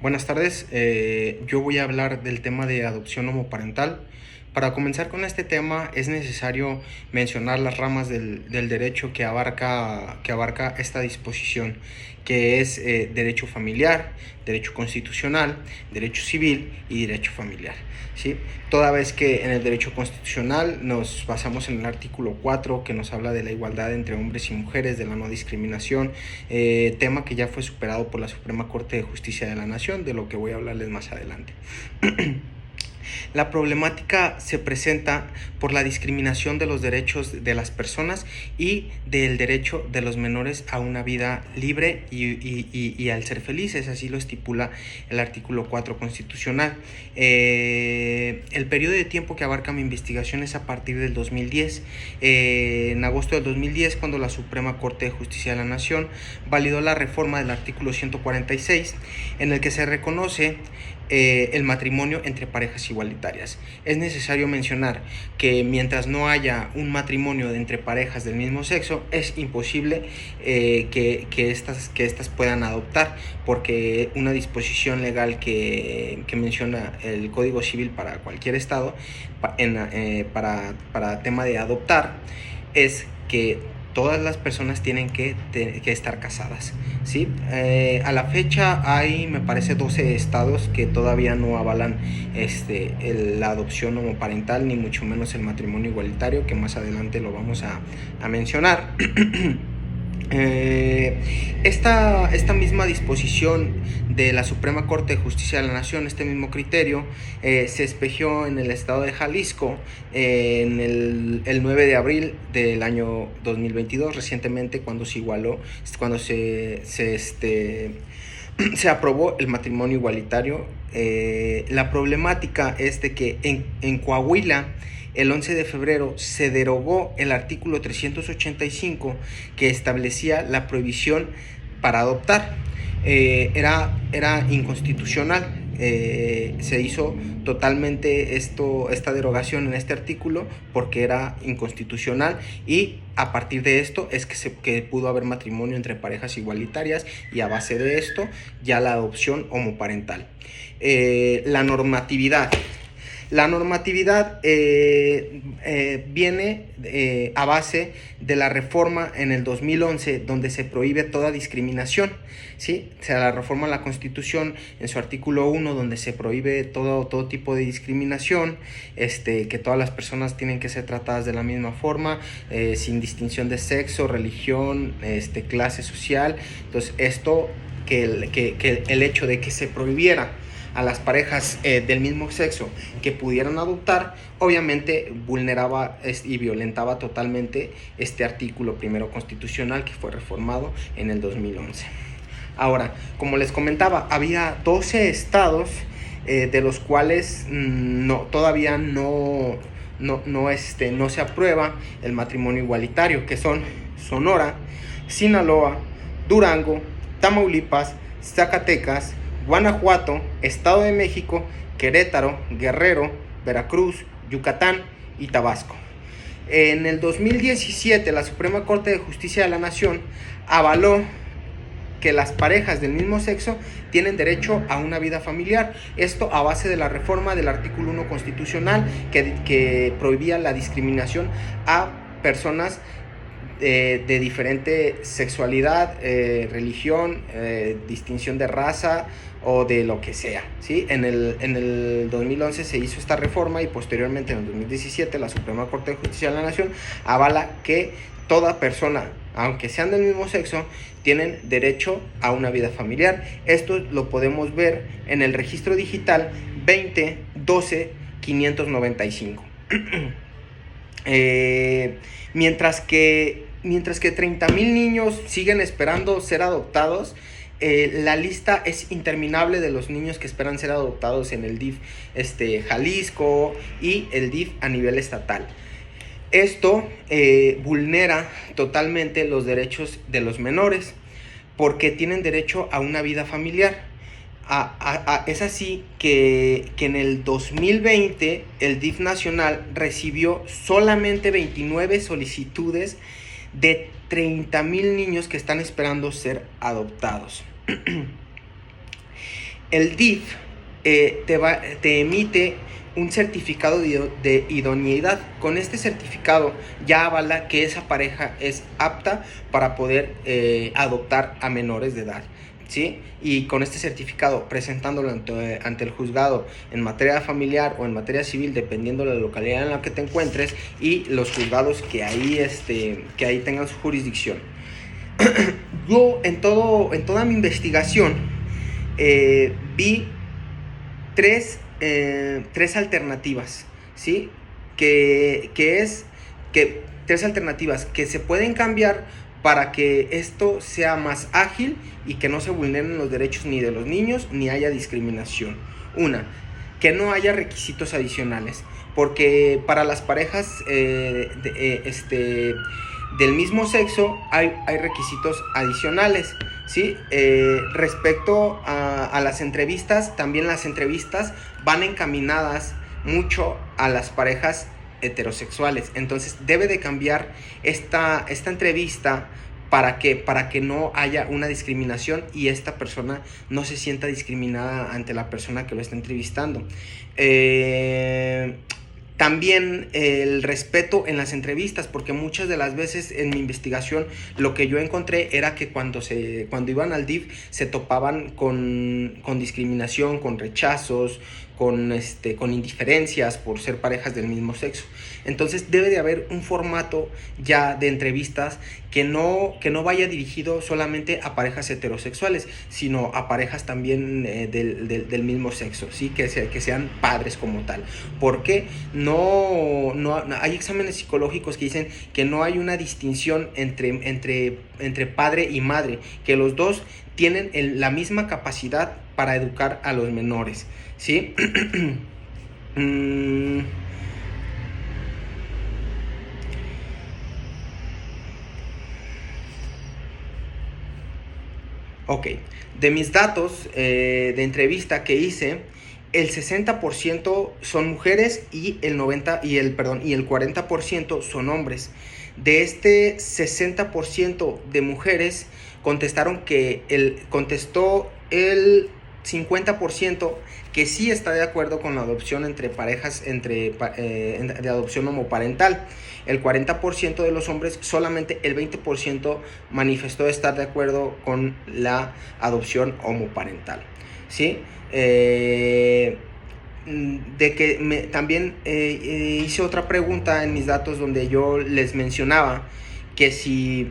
Buenas tardes, yo voy a hablar del tema de adopción homoparental. Para comenzar con este tema es necesario mencionar las ramas del derecho que abarca esta disposición, que es derecho familiar, derecho constitucional, derecho civil y derecho familiar, ¿sí? Toda vez que en el derecho constitucional nos basamos en el artículo 4, que nos habla de la igualdad entre hombres y mujeres, de la no discriminación, tema que ya fue superado por la Suprema Corte de Justicia de la Nación, de lo que voy a hablarles más adelante. La problemática se presenta por la discriminación de los derechos de las personas y del derecho de los menores a una vida libre y al ser felices, así lo estipula el artículo 4 constitucional. El periodo de tiempo que abarca mi investigación es a partir del 2010. En agosto del 2010, cuando la Suprema Corte de Justicia de la Nación validó la reforma del artículo 146, en el que se reconoce el matrimonio entre parejas igualitarias. Es necesario mencionar que mientras no haya un matrimonio entre parejas del mismo sexo, es imposible que estas puedan adoptar, porque una disposición legal que menciona el Código Civil para cualquier estado para tema de adoptar es que todas las personas tienen que estar casadas, ¿sí? A la fecha hay, me parece, 12 estados que todavía no avalan la adopción homoparental, ni mucho menos el matrimonio igualitario, que más adelante lo vamos a mencionar. Esta misma disposición de la Suprema Corte de Justicia de la Nación, este mismo criterio, se espejeó en el estado de Jalisco en el 9 de abril del año 2022, recientemente, cuando se igualó, cuando se aprobó el matrimonio igualitario. La problemática es de que en Coahuila, el 11 de febrero, se derogó el artículo 385 que establecía la prohibición para adoptar. Era inconstitucional. Se hizo totalmente esta derogación en este artículo porque era inconstitucional, y a partir de esto es que pudo haber matrimonio entre parejas igualitarias, y a base de esto ya la adopción homoparental. La normatividad. La normatividad viene a base de la reforma en el 2011, donde se prohíbe toda discriminación, ¿sí? O sea, la reforma a la Constitución en su artículo 1, donde se prohíbe todo tipo de discriminación, que todas las personas tienen que ser tratadas de la misma forma, sin distinción de sexo, religión, clase social. Entonces, esto, que el hecho de que se prohibiera a las parejas del mismo sexo que pudieran adoptar, obviamente vulneraba y violentaba totalmente este artículo primero constitucional, que fue reformado en el 2011. Ahora, como les comentaba, había 12 estados de los cuales todavía no se aprueba el matrimonio igualitario, que son Sonora, Sinaloa, Durango, Tamaulipas, Zacatecas, Guanajuato, Estado de México, Querétaro, Guerrero, Veracruz, Yucatán y Tabasco. En el 2017, la Suprema Corte de Justicia de la Nación avaló que las parejas del mismo sexo tienen derecho a una vida familiar. Esto a base de la reforma del artículo 1 constitucional que prohibía la discriminación a personas de diferente sexualidad, religión, distinción de raza o de lo que sea, ¿sí? En el 2011 se hizo esta reforma, y posteriormente en el 2017 la Suprema Corte de Justicia de la Nación avala que toda persona, aunque sean del mismo sexo, tienen derecho a una vida familiar. Esto lo podemos ver en el registro digital 2012-595. Mientras que 30,000 niños siguen esperando ser adoptados, la lista es interminable de los niños que esperan ser adoptados en el DIF Jalisco y el DIF a nivel estatal. Esto vulnera totalmente los derechos de los menores, porque tienen derecho a una vida familiar. Es así que en el 2020 el DIF nacional recibió solamente 29 solicitudes de 30,000 niños que están esperando ser adoptados. El DIF te emite un certificado de idoneidad. Con este certificado ya avala que esa pareja es apta para poder adoptar a menores de edad, ¿sí? Y con este certificado, presentándolo ante el juzgado en materia familiar o en materia civil, dependiendo de la localidad en la que te encuentres y los juzgados que ahí tengan su jurisdicción. Yo en toda mi investigación vi tres alternativas, ¿sí? Que tres alternativas que se pueden cambiar para que esto sea más ágil y que no se vulneren los derechos ni de los niños ni haya discriminación. Una, que no haya requisitos adicionales, porque para las parejas del mismo sexo hay requisitos adicionales, ¿sí? Respecto a las entrevistas, también las entrevistas van encaminadas mucho a las parejas heterosexuales. Entonces debe de cambiar esta entrevista para que no haya una discriminación y esta persona no se sienta discriminada ante la persona que lo está entrevistando. También el respeto en las entrevistas, porque muchas de las veces en mi investigación lo que yo encontré era que cuando iban al DIF se topaban con discriminación, con rechazos, con indiferencias por ser parejas del mismo sexo. Entonces debe de haber un formato ya de entrevistas que no vaya dirigido solamente a parejas heterosexuales, sino a parejas también del mismo sexo, ¿sí? Que sean padres como tal. Porque no hay exámenes psicológicos que dicen que no hay una distinción entre padre y madre, que los dos tienen la misma capacidad para educar a los menores, ¿sí? Ok, de mis datos de entrevista que hice, el 60% son mujeres y el 40% son hombres. De este 60% de mujeres contestó el 50% que sí está de acuerdo con la adopción entre parejas de adopción homoparental. El 40% de los hombres, solamente el 20% manifestó estar de acuerdo con la adopción homoparental, ¿sí? También hice otra pregunta en mis datos donde yo les mencionaba que si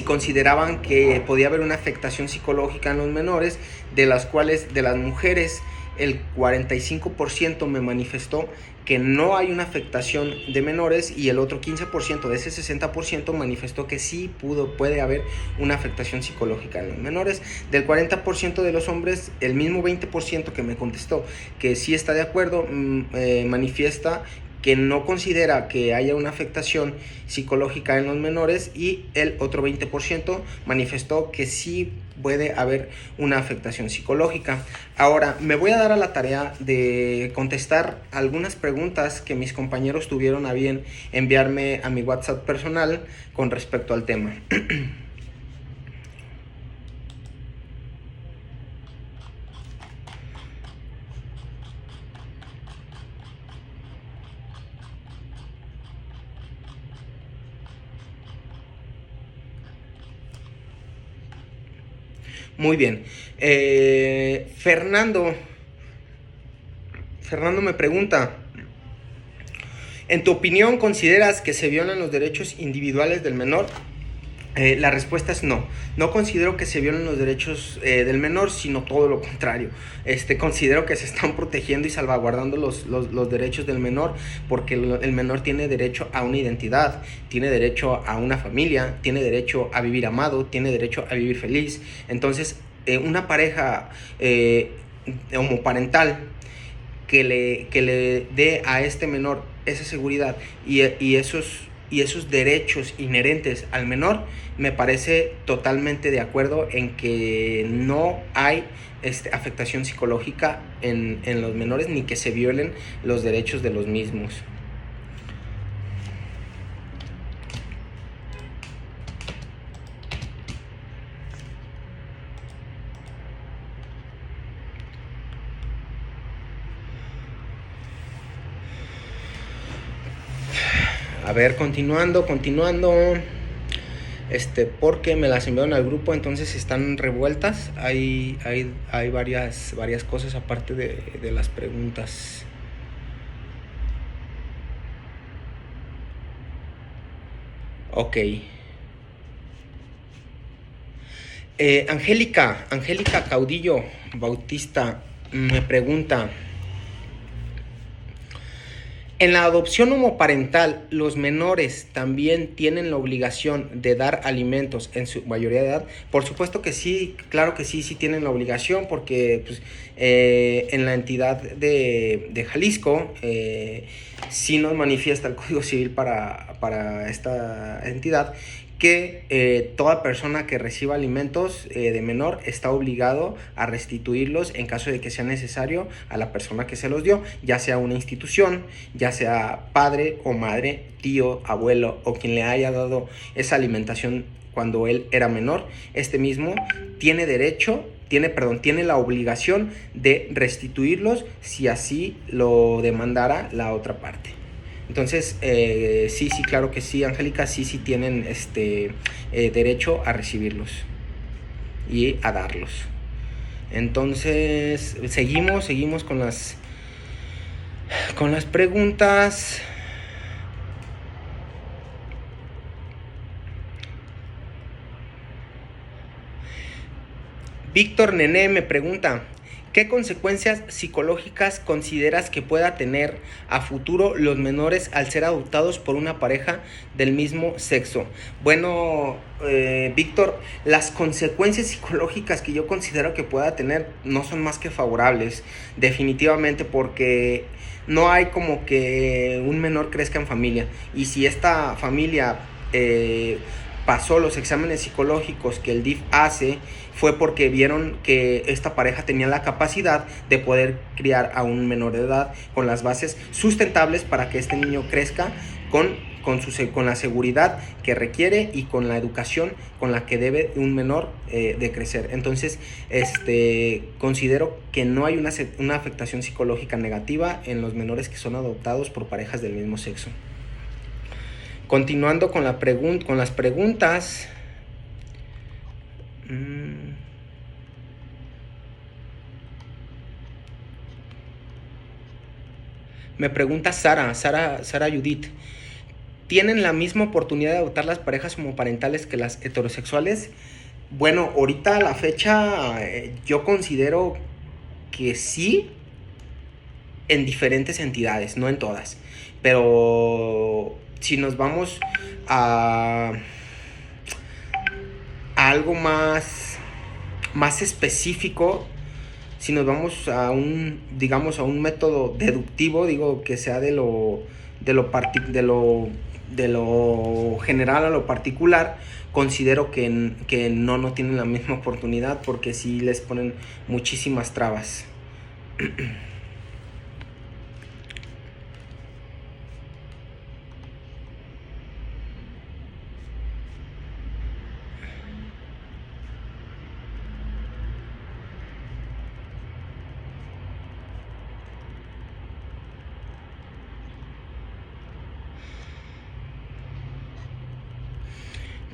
consideraban que podía haber una afectación psicológica en los menores, de las cuales de las mujeres el 45% me manifestó que no hay una afectación de menores y el otro 15% de ese 60% manifestó que sí puede haber una afectación psicológica en los menores. Del 40% de los hombres, el mismo 20% que me contestó que sí está de acuerdo, manifiesta que no considera que haya una afectación psicológica en los menores, y el otro 20% manifestó que sí puede haber una afectación psicológica. Ahora, me voy a dar a la tarea de contestar algunas preguntas que mis compañeros tuvieron a bien enviarme a mi WhatsApp personal con respecto al tema. Muy bien. Fernando me pregunta: ¿en tu opinión consideras que se violan los derechos individuales del menor? La respuesta es no. No considero que se violen los derechos del menor, sino todo lo contrario. Considero que se están protegiendo y salvaguardando los derechos del menor, porque el menor tiene derecho a una identidad, tiene derecho a una familia, tiene derecho a vivir amado, tiene derecho a vivir feliz. Entonces, una pareja homoparental que le dé a este menor esa seguridad y esos derechos inherentes al menor, me parece totalmente de acuerdo en que no hay afectación psicológica en los menores, ni que se violen los derechos de los mismos. A ver, continuando. Porque me las enviaron al grupo, entonces están revueltas. Hay varias cosas aparte de las preguntas. Ok. Angélica Caudillo Bautista me pregunta: ¿en la adopción homoparental los menores también tienen la obligación de dar alimentos en su mayoría de edad? Por supuesto que sí, claro que sí tienen la obligación, porque pues, en la entidad de Jalisco sí nos manifiesta el Código Civil para esta entidad que toda persona que reciba alimentos de menor está obligado a restituirlos en caso de que sea necesario a la persona que se los dio, ya sea una institución, ya sea padre o madre, tío, abuelo o quien le haya dado esa alimentación cuando él era menor. Este mismo tiene la obligación de restituirlos si así lo demandara la otra parte. Entonces, sí, claro que sí, Angélica, sí tienen derecho a recibirlos y a darlos. Entonces, seguimos con las preguntas. Víctor Nené me pregunta: ¿qué consecuencias psicológicas consideras que pueda tener a futuro los menores al ser adoptados por una pareja del mismo sexo? Bueno, Víctor, las consecuencias psicológicas que yo considero que pueda tener no son más que favorables, definitivamente, porque no hay como que un menor crezca en familia, y si esta familia pasó los exámenes psicológicos que el DIF hace, fue porque vieron que esta pareja tenía la capacidad de poder criar a un menor de edad con las bases sustentables para que este niño crezca con la seguridad que requiere y con la educación con la que debe un menor de crecer. Entonces, considero que no hay una afectación psicológica negativa en los menores que son adoptados por parejas del mismo sexo. Continuando con las preguntas. Me pregunta Sara Judith: ¿tienen la misma oportunidad de adoptar las parejas homoparentales que las heterosexuales? Bueno, ahorita a la fecha yo considero que sí, en diferentes entidades, no en todas. Pero si nos vamos a algo más específico, si nos vamos a un método deductivo, digo, que sea de lo general a lo particular, considero que no tienen la misma oportunidad, porque sí les ponen muchísimas trabas.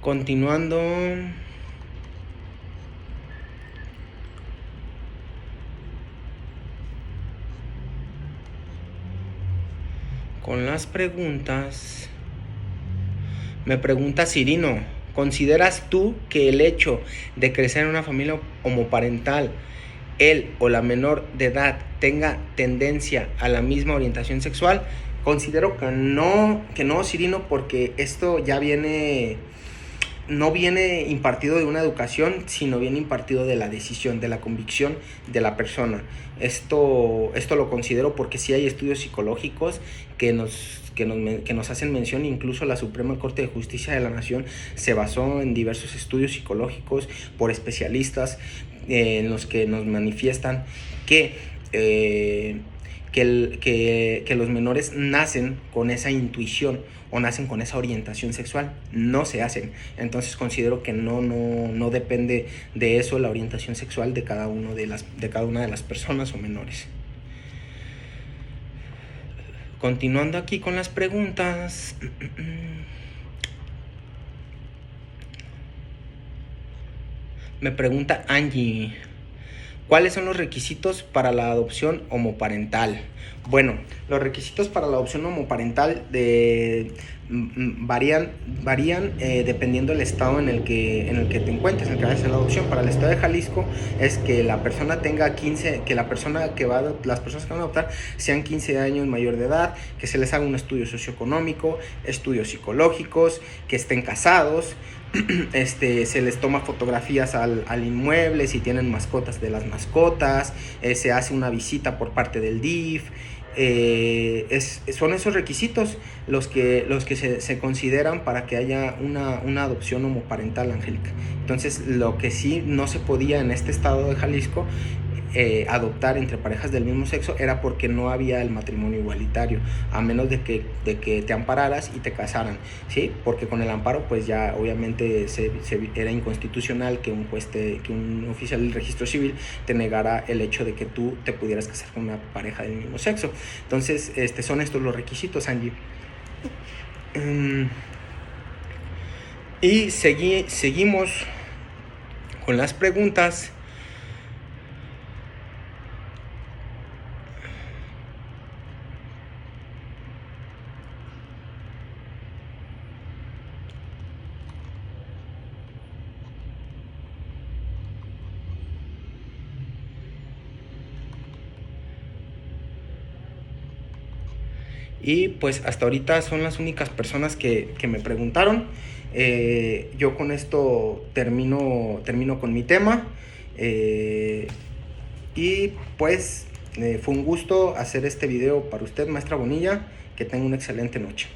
Continuando con las preguntas, me pregunta Cirino: ¿consideras tú que el hecho de crecer en una familia homoparental, él o la menor de edad tenga tendencia a la misma orientación sexual? Considero que no, Cirino, porque esto ya no viene impartido de una educación, sino viene impartido de la decisión, de la convicción de la persona. Esto lo considero porque sí hay estudios psicológicos que nos hacen mención. Incluso la Suprema Corte de Justicia de la Nación se basó en diversos estudios psicológicos por especialistas en los que nos manifiestan que los menores nacen con esa intuición o nacen con esa orientación sexual, no se hacen. Entonces considero que no depende de eso la orientación sexual de cada una de las personas o menores. Continuando aquí con las preguntas. Me pregunta Angie, ¿cuáles son los requisitos para la adopción homoparental? Bueno, los requisitos para la adopción homoparental varían dependiendo del estado en el que te encuentres, en el que vayas a la adopción. Para el estado de Jalisco es que la persona tenga 15, que la persona que va las personas que van a adoptar sean 15 años mayor de edad, que se les haga un estudio socioeconómico, estudios psicológicos, que estén casados. Se les toma fotografías al inmueble, si tienen mascotas, de las mascotas, se hace una visita por parte del DIF. Son esos requisitos los que se consideran para que haya una adopción homoparental, Angélica. Entonces, lo que sí no se podía en este estado de Jalisco adoptar entre parejas del mismo sexo era porque no había el matrimonio igualitario, a menos de que te ampararas y te casaran, ¿sí? Porque con el amparo pues ya obviamente era inconstitucional que un oficial del registro civil te negara el hecho de que tú te pudieras casar con una pareja del mismo sexo. Entonces son estos los requisitos, Angie. Y seguimos con las preguntas. Y pues hasta ahorita son las únicas personas que me preguntaron. Yo con esto termino con mi tema. Y pues fue un gusto hacer este video para usted, maestra Bonilla. Que tenga una excelente noche.